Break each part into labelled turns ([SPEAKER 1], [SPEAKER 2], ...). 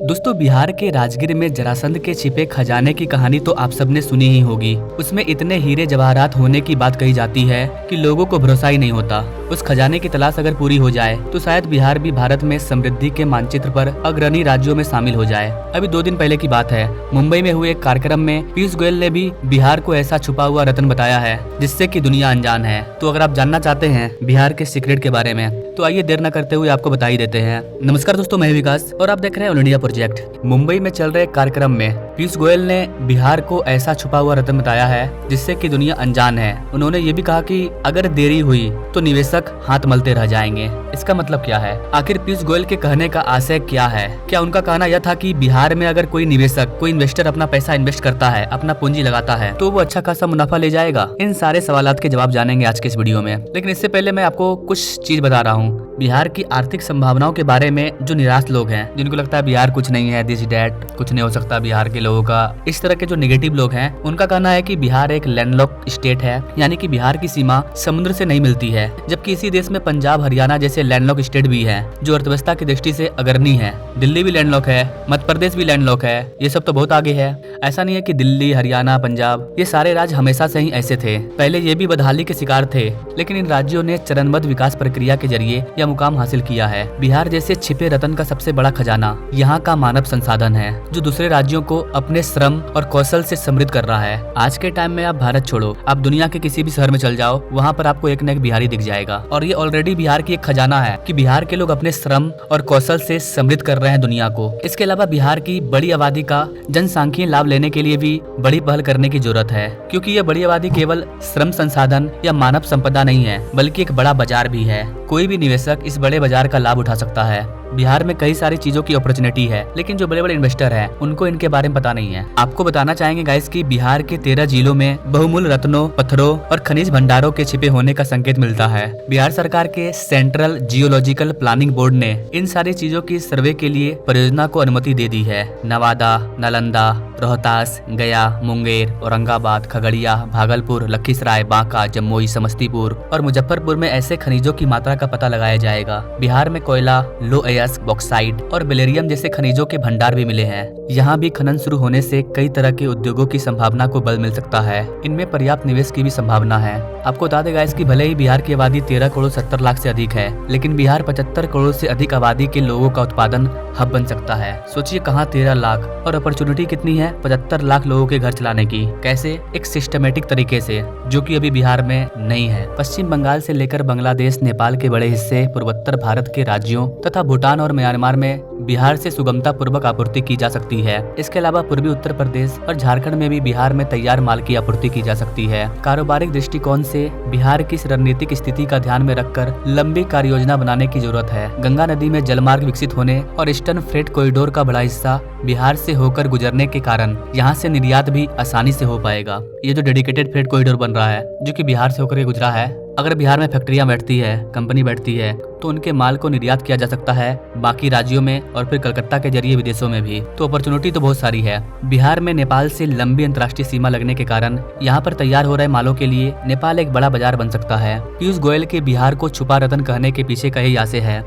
[SPEAKER 1] दोस्तों, बिहार के राजगीर में जरासंध के छिपे खजाने की कहानी तो आप सबने सुनी ही होगी। उसमें इतने हीरे जवाहरात होने की बात कही जाती है कि लोगों को भरोसा ही नहीं होता। उस खजाने की तलाश अगर पूरी हो जाए तो शायद बिहार भी भारत में समृद्धि के मानचित्र पर अग्रणी राज्यों में शामिल हो जाए। अभी 2 दिन पहले की बात है, मुंबई में हुए एक कार्यक्रम में पीयूष गोयल ने भी बिहार को ऐसा छुपा हुआ रत्न बताया है जिससे कि दुनिया अनजान है। तो अगर आप जानना चाहते हैं बिहार के सीक्रेट के बारे में तो आइए देर न करते हुए आपको बता ही देते हैं। नमस्कार दोस्तों, मैं विकास और आप देख रहे हैं ऑल इंडिया प्रोजेक्ट। मुंबई में चल रहे कार्यक्रम में पीयूष गोयल ने बिहार को ऐसा छुपा हुआ रत्न बताया है जिससे कि दुनिया अनजान है। उन्होंने ये भी कहा कि अगर देरी हुई तो निवेशक हाथ मलते रह जाएंगे। इसका मतलब क्या है? आखिर पीयूष गोयल के कहने का आशय क्या है? क्या उनका कहना यह था कि बिहार में अगर कोई निवेशक, कोई इन्वेस्टर अपना पैसा इन्वेस्ट करता है, अपना पूंजी लगाता है तो वो अच्छा खासा मुनाफा ले जाएगा? इन सारे सवालात के जवाब जानेंगे आज के इस वीडियो में। लेकिन इससे पहले मैं आपको कुछ चीज बता रहा हूँ बिहार की आर्थिक संभावनाओं के बारे में। जो निराश लोग हैं, जिनको लगता है बिहार कुछ नहीं है, दिस डैट, कुछ नहीं हो सकता बिहार के लोगों का, इस तरह के जो नेगेटिव लोग हैं, उनका कहना है कि बिहार एक लैंडलॉक स्टेट है, यानी कि बिहार की सीमा समुद्र से नहीं मिलती है। जबकि इसी देश में पंजाब, हरियाणा जैसे लैंडलॉक स्टेट भी है जो अर्थव्यवस्था की दृष्टि से अग्रणी है। दिल्ली भी लैंडलॉक है, मध्य प्रदेश भी लैंडलॉक है, ये सब तो बहुत आगे है। ऐसा नहीं है कि दिल्ली, हरियाणा, पंजाब ये सारे राज्य हमेशा से ही ऐसे थे। पहले ये भी बदहाली के शिकार थे, लेकिन इन राज्यों ने चरणबद्ध विकास प्रक्रिया के जरिए यह मुकाम हासिल किया है। बिहार जैसे छिपे रत्न का सबसे बड़ा खजाना यहाँ का मानव संसाधन है, जो दूसरे राज्यों को अपने श्रम और कौशल से समृद्ध कर रहा है। आज के टाइम में आप भारत छोड़ो, आप दुनिया के किसी भी शहर में चल जाओ, वहाँ पर आपको एक न एक बिहारी दिख जाएगा। और ये ऑलरेडी बिहार की एक खजाना है कि बिहार के लोग अपने श्रम और कौशल से समृद्ध कर रहे हैं दुनिया को। इसके अलावा बिहार की बड़ी आबादी का जनसांख्यिकीय लाभ लेने के लिए भी बड़ी पहल करने की जरूरत है, क्योंकि ये बड़ी आबादी केवल श्रम संसाधन या मानव संपदा नहीं है, बल्कि एक बड़ा बाजार भी है। कोई भी निवेशक इस बड़े बाजार का लाभ उठा सकता है। बिहार में कई सारी चीजों की अपॉर्चुनिटी है, लेकिन जो बड़े बड़े इन्वेस्टर हैं उनको इनके बारे में पता नहीं है। आपको बताना चाहेंगे गाइस कि बिहार के 13 जिलों में बहुमूल्य रत्नों, पत्थरों और खनिज भंडारों के छिपे होने का संकेत मिलता है। बिहार सरकार के सेंट्रल जियोलॉजिकल प्लानिंग बोर्ड ने इन सारी चीजों की सर्वे के लिए परियोजना को अनुमति दे दी है। नवादा, नालंदा, रोहतास, गया, मुंगेर, औरंगाबाद, खगड़िया, भागलपुर, लखीसराय, बांका, जमुई, समस्तीपुर और मुजफ्फरपुर में ऐसे खनिजों की मात्रा का पता लगाया जाएगा। बिहार में कोयला, लो बॉक्साइट और बेलेरियम जैसे खनिजों के भंडार भी मिले हैं। यहाँ भी खनन शुरू होने से कई तरह के उद्योगों की संभावना को बल मिल सकता है। इनमें पर्याप्त निवेश की भी संभावना है। आपको बता दें गाइस कि भले ही बिहार की आबादी 13 करोड़ 70 लाख से अधिक है, लेकिन बिहार 75 करोड़ से अधिक आबादी के लोगों का उत्पादन हब बन सकता है। सोचिए कहाँ 13 लाख और अपॉर्चुनिटी कितनी है 75 लाख लोगों के घर चलाने की। कैसे? एक सिस्टमेटिक तरीके से, जो कि अभी बिहार में नहीं है। पश्चिम बंगाल से लेकर बांग्लादेश, नेपाल के बड़े हिस्से, पूर्वोत्तर भारत के राज्यों तथा भूटान और म्यांमार में बिहार से सुगमता पूर्वक आपूर्ति की जा सकती है। इसके अलावा पूर्वी उत्तर प्रदेश और झारखंड में भी बिहार में तैयार माल की आपूर्ति की जा सकती है। कारोबारिक दृष्टिकोण से बिहार की इस रणनीतिक स्थिति का ध्यान में रखकर लंबी कार्य योजना बनाने की जरूरत है। गंगा नदी में जलमार्ग विकसित होने और ईस्टर्न फ्रेट कॉरिडोर का बड़ा हिस्सा बिहार से होकर गुजरने के कारण यहाँ से निर्यात भी आसानी से हो पाएगा। ये जो डेडिकेटेड फ्रेट कॉरिडोर बन रहा है, जो कि बिहार से होकर गुजरा है, अगर बिहार में फैक्ट्रियां बैठती है, कंपनी बैठती है, तो उनके माल को निर्यात किया जा सकता है बाकी राज्यों में और फिर कलकत्ता के जरिए विदेशों में भी। तो अपॉर्चुनिटी तो बहुत सारी है। बिहार में नेपाल से लंबी अंतर्राष्ट्रीय सीमा लगने के कारण यहाँ पर तैयार हो रहे मालों के लिए नेपाल एक बड़ा बाजार बन सकता है। पीयूष गोयल के बिहार को छुपा रत्न कहने के पीछे का यही आशय है।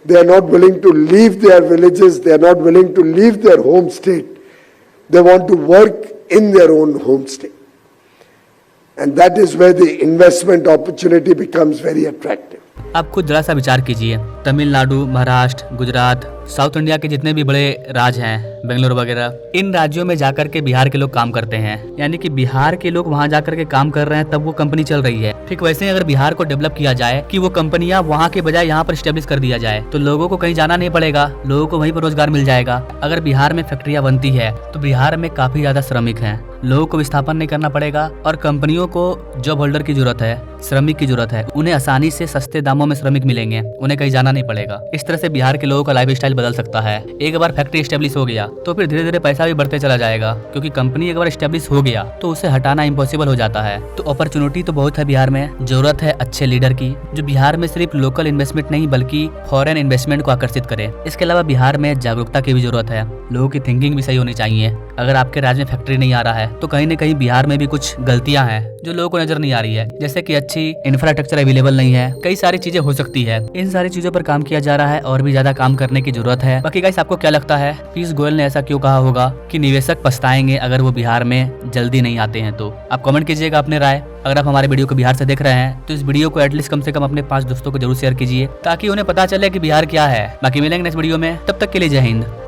[SPEAKER 2] They are not willing to leave their villages. They are not willing to leave their home state. They want to work in their own home state. And that is where the investment opportunity becomes very attractive.
[SPEAKER 1] आप खुद जरा सा विचार कीजिए, Tamil Nadu, Maharashtra, Gujarat, south India के जितने भी बड़े राज्य हैं, बेंगलुरु वगैरह, इन राज्यों में जाकर के बिहार के लोग काम करते हैं। यानी कि बिहार के लोग वहां जाकर के काम कर रहे हैं, तब वो कंपनी चल रही है। ठीक वैसे ही अगर बिहार को डेवलप किया जाए कि वो कंपनियां वहां के बजाय यहाँ पर स्टेब्लिश कर दिया जाए, तो लोगों को कहीं जाना नहीं पड़ेगा, लोगों को वहीं पर रोजगार मिल जाएगा। अगर बिहार में फैक्ट्रियां बनती है तो बिहार में काफी ज्यादा श्रमिक हैं, लोगों को विस्थापन नहीं करना पड़ेगा और कंपनियों को जॉब होल्डर की जरूरत है, श्रमिक की जरूरत है। उन्हें आसानी से सस्ते दामों में श्रमिक मिलेंगे, उन्हें कहीं जाना नहीं पड़ेगा। इस तरह से बिहार के लोगों का लाइफ स्टाइल बदल सकता है। एक बार फैक्ट्री स्टेब्लिश हो गया तो फिर धीरे धीरे पैसा भी बढ़ते चला जाएगा, क्योंकि कंपनी एक बार स्टेब्लिश हो गया तो उसे हटाना इम्पॉसिबल हो जाता है। तो अपॉर्चुनिटी तो बहुत है बिहार में। जरूरत है अच्छे लीडर की, जो बिहार में सिर्फ लोकल इन्वेस्टमेंट नहीं बल्कि फॉरेन इन्वेस्टमेंट को आकर्षित करे। इसके अलावा बिहार में जागरूकता की भी जरूरत है। लोगों की थिंकिंग भी सही होनी चाहिए। अगर आपके राज्य में फैक्ट्री नहीं आ रहा है तो कहीं न कहीं बिहार में भी कुछ गलतियां हैं जो लोगों को नजर नहीं आ रही है, जैसे कि अच्छी इंफ्रास्ट्रक्चर अवेलेबल नहीं है, कई सारी चीजें हो सकती है। इन सारी चीजों पर काम किया जा रहा है और भी ज्यादा काम करने की जरूरत है। बाकी गाइस, आपको क्या लगता है पीयूष गोयल ने ऐसा क्यों कहा होगा कि निवेशक पछताएंगे अगर वो बिहार में जल्दी नहीं आते हैं? तो आप कमेंट कीजिएगा अपने राय। अगर आप हमारे वीडियो को बिहार से देख रहे हैं तो इस वीडियो को एटलीस्ट कम से कम अपने 5 दोस्तों को जरूर शेयर कीजिए ताकि उन्हें पता चले कि बिहार क्या है। बाकी मिलेंगे नेक्स्ट वीडियो में, तब तक के लिए जय हिंद।